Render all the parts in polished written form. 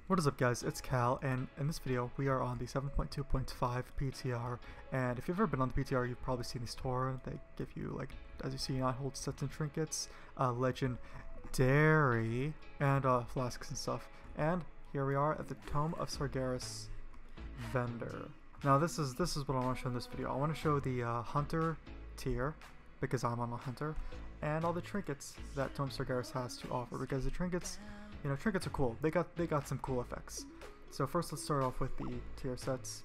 What is up guys, it's Cal, and in this video we are on the 7.2.5 PTR, and if you've ever been on the PTR you've probably seen these tour. They give you, like, as you see, Untitled sets and trinkets, legendary, and flasks and stuff. And here we are at the Tome of Sargeras vendor. Now this is what I want to show in this video. I want to show the hunter tier, because I'm on a hunter, and all the trinkets that Tome of Sargeras has to offer, because the trinkets, you know, trinkets are cool. They got some cool effects. So first let's start off with the tier sets.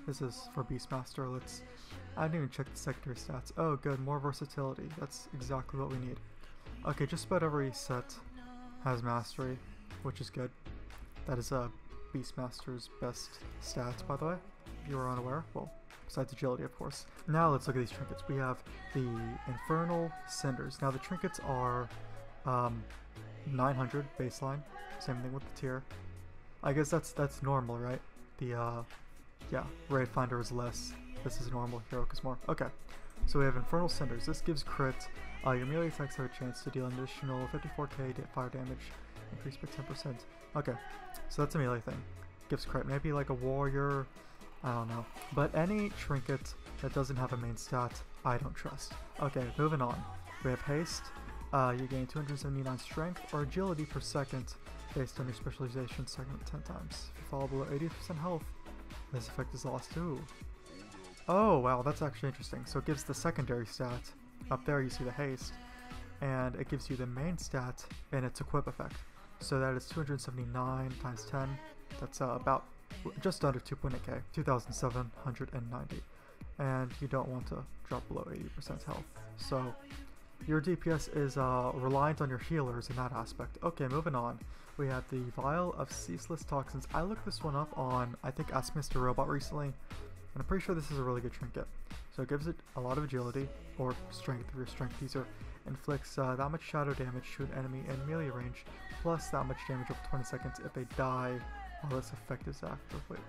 This is for Beastmaster. I didn't even check the secondary stats. Oh good, more versatility. That's exactly what we need. Okay, just about every set has mastery, which is good. That is Beastmaster's best stats, by the way, if you were unaware. Well, besides agility, of course. Now let's look at these trinkets. We have the Infernal Cinders. Now the trinkets are 900 baseline, same thing with the tier. I guess that's normal, right? The yeah, Raid Finder is less. This is normal, Heroic is more. Okay, so we have Infernal Cinders. This gives crit. Your melee attacks have a chance to deal an additional 54k fire damage, increased by 10%. Okay, so that's a melee thing. Gives crit. Maybe like a warrior, I don't know. But any trinket that doesn't have a main stat, I don't trust. Okay, moving on. We have haste. You gain 279 strength or agility per second based on your specialization segment 10 times. If you fall below 80% health, this effect is lost too. Oh wow, that's actually interesting. So it gives the secondary stat. Up there you see the haste, and it gives you the main stat and its equip effect. So that is 279 times 10. That's about just under 2.8k, 2,790. And you don't want to drop below 80% health. So your DPS is reliant on your healers in that aspect. Okay, moving on. We have the Vial of Ceaseless Toxins. I looked this one up on, I think, Ask Mr. Robot recently, and I'm pretty sure this is a really good trinket. So it gives it a lot of agility, or strength if you're a strength user. Inflicts that much shadow damage to an enemy in melee range, plus that much damage over 20 seconds if they die while this effect is active. Wait,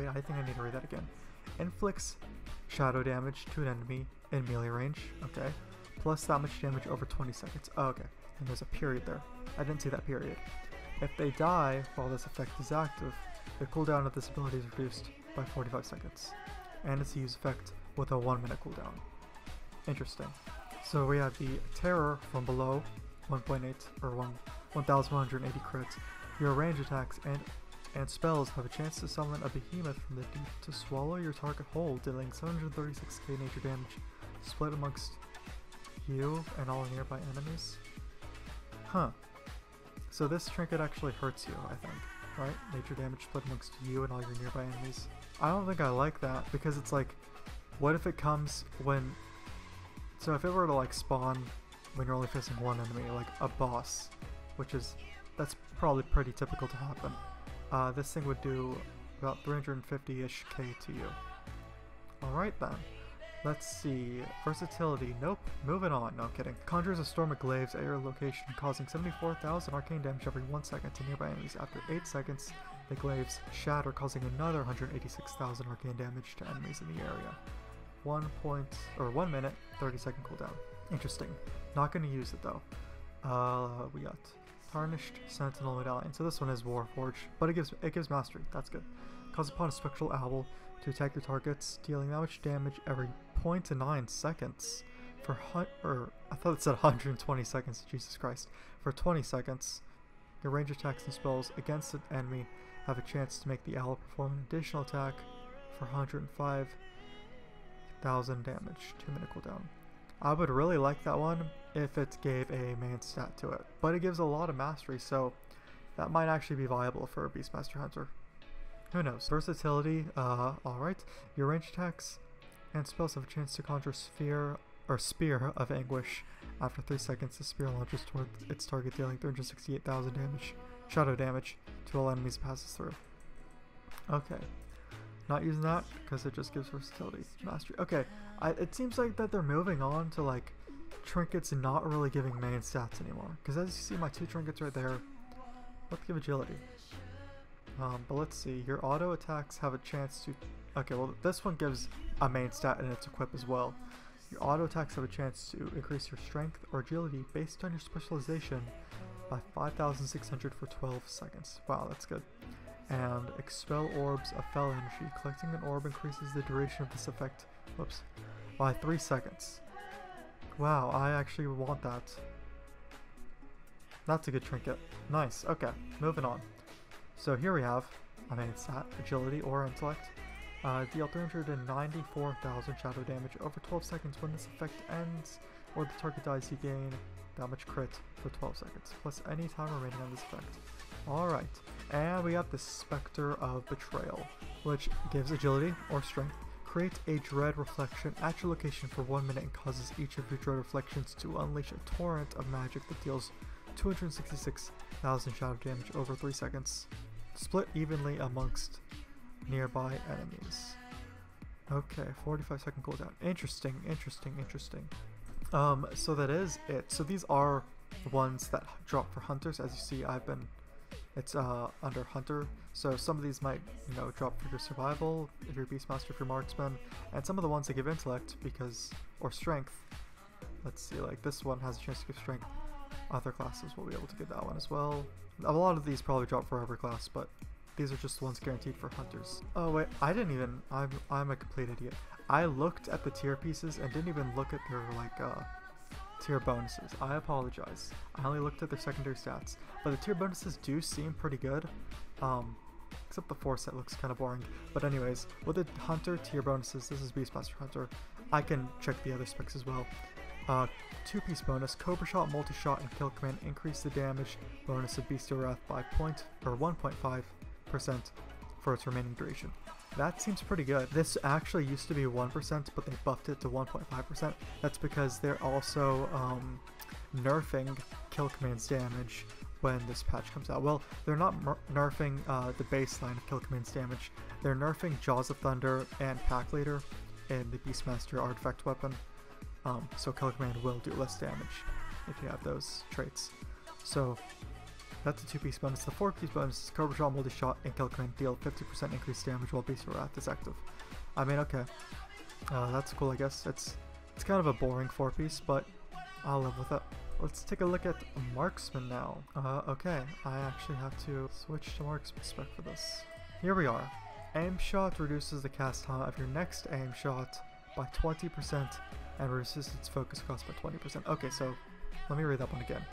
I think I need to read that again. Inflicts shadow damage to an enemy in melee range, okay, plus that much damage over 20 seconds. Oh, okay, and there's a period there. I didn't see that period. If they die while this effect is active, the cooldown of this ability is reduced by 45 seconds. And it's a use effect with a 1 minute cooldown. Interesting. So we have the Terror from below, 1.8 or 1,180 crits. Your range attacks and spells have a chance to summon a behemoth from the deep to swallow your target whole, dealing 736k nature damage, split amongst you and all nearby enemies. Huh. So this trinket actually hurts you, I think, right? Nature damage split amongst you and all your nearby enemies. I don't think I like that, because it's like, what if it comes when... So if it were to like spawn when you're only facing one enemy, like a boss, that's probably pretty typical to happen. This thing would do about 350-ish k to you. Alright then. Let's see. Versatility. Nope. Moving on. No, I'm kidding. Conjures a storm of glaives at your location, causing 74,000 arcane damage every 1 second to nearby enemies. After 8 seconds, the glaives shatter, causing another 186,000 arcane damage to enemies in the area. 1 minute, 30-second cooldown. Interesting. Not going to use it though. We got Tarnished Sentinel Medallion. So this one is Warforged, but it gives mastery. That's good. Calls upon a spectral owl to attack your targets, dealing that much damage every 0.9 seconds for I thought it said 120 seconds. Jesus Christ! For 20 seconds, your range attacks and spells against an enemy have a chance to make the owl perform an additional attack for 105,000 damage, 2 minute cooldown. I would really like that one if it gave a main stat to it, but it gives a lot of mastery, so that might actually be viable for a Beastmaster Hunter. Who knows? Versatility, alright. Your range attacks and spells have a chance to conjure Spear of Anguish. After 3 seconds, the spear launches toward its target, dealing 368,000 shadow damage to all enemies it passes through. Okay. Not using that because it just gives versatility, mastery. Okay, it seems like that they're moving on to like trinkets and not really giving main stats anymore. Because as you see, my 2 trinkets right there, let's give agility. But let's see, your auto attacks have a chance to... Okay, well this one gives a main stat in its equip as well. Your auto attacks have a chance to increase your strength or agility based on your specialization by 5,600 for 12 seconds. Wow, that's good. And expel orbs of fell energy. Collecting an orb increases the duration of this effect, whoops, by 3 seconds. Wow, I actually want that. That's a good trinket. Nice, okay, moving on. So here we have, I mean, it's that, agility or intellect. Deal 394,000 shadow damage over 12 seconds. When this effect ends, or the target dies, you gain that much crit for 12 seconds, plus any time remaining on this effect. Alright, and we got the Specter of Betrayal, which gives agility or strength. Create a dread reflection at your location for 1 minute and causes each of your dread reflections to unleash a torrent of magic that deals 266,000 shadow damage over 3 seconds. Split evenly amongst nearby enemies. Okay, 45-second cooldown. Interesting, interesting, interesting. So that is it. So these are the ones that drop for hunters. As you see, it's under hunter. So some of these might, you know, drop for your survival, if you're Beastmaster, if you're Marksman, and some of the ones that give intellect or strength. Let's see, like this one has a chance to give strength. Other classes will be able to get that one as well. A lot of these probably drop for every class, but these are just the ones guaranteed for hunters. Oh wait, I'm a complete idiot. I looked at the tier pieces and didn't even look at their like tier bonuses. I apologize. I only looked at their secondary stats, but the tier bonuses do seem pretty good. Except the 4 set looks kind of boring. But anyways, with the hunter tier bonuses, this is Beastmaster Hunter. I can check the other specs as well. 2-piece bonus, Cobra Shot, Multi-Shot, and Kill Command increase the damage bonus of Bestial Wrath by 1.5% for its remaining duration. That seems pretty good. This actually used to be 1%, but they buffed it to 1.5%. That's because they're also nerfing Kill Command's damage when this patch comes out. Well, they're not nerfing the baseline of Kill Command's damage. They're nerfing Jaws of Thunder and Pack Leader in the Beastmaster artifact weapon. So Kill Command will do less damage if you have those traits. So that's a 2-piece bonus. The 4-piece bonus is Cobra Shot, Multi-Shot, and Kill Command deal 50% increased damage while Bestial Wrath is active. I mean, okay. That's cool, I guess. It's kind of a boring 4-piece, but I'll live with it. Let's take a look at Marksmen now. Okay, I actually have to switch to Marksman spec for this. Here we are. Aim shot reduces the cast time of your next aim shot by 20% and reduces its focus cost by 20%. Okay, so let me read that one again,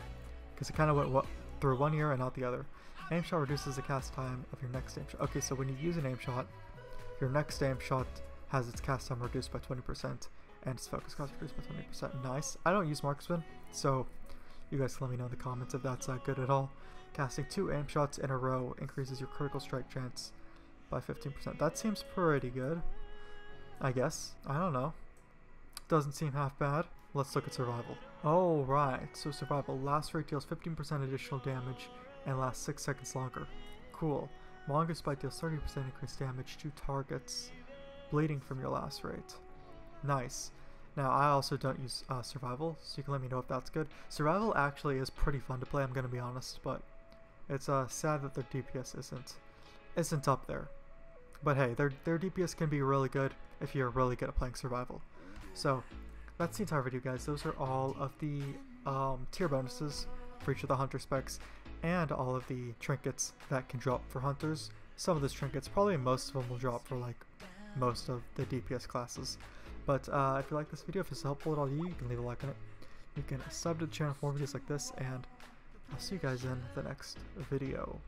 because it kind of went through one ear and out the other. Aim shot reduces the cast time of your next aim shot. Okay, so when you use an aim shot, your next aim shot has its cast time reduced by 20% and its focus cost reduced by 20%. Nice. I don't use Marksman, so you guys can let me know in the comments if that's good at all. Casting 2 aim shots in a row increases your critical strike chance by 15%. That seems pretty good, I guess. I don't know. Doesn't seem half bad. Let's look at survival. Oh, right. So survival. Last rate deals 15% additional damage and lasts 6 seconds longer. Cool. Longest bite deals 30% increased damage to targets bleeding from your last rate. Nice. Now, I also don't use survival, so you can let me know if that's good. Survival actually is pretty fun to play, I'm going to be honest, but it's sad that their DPS isn't up there. But hey, their DPS can be really good if you're really good at playing survival. So, that's the entire video, guys. Those are all of the tier bonuses for each of the hunter specs and all of the trinkets that can drop for hunters. Some of those trinkets, probably most of them will drop for like most of the DPS classes. But if you like this video, if it's helpful at all to you, you can leave a like on it. You can sub to the channel for more videos like this, and I'll see you guys in the next video.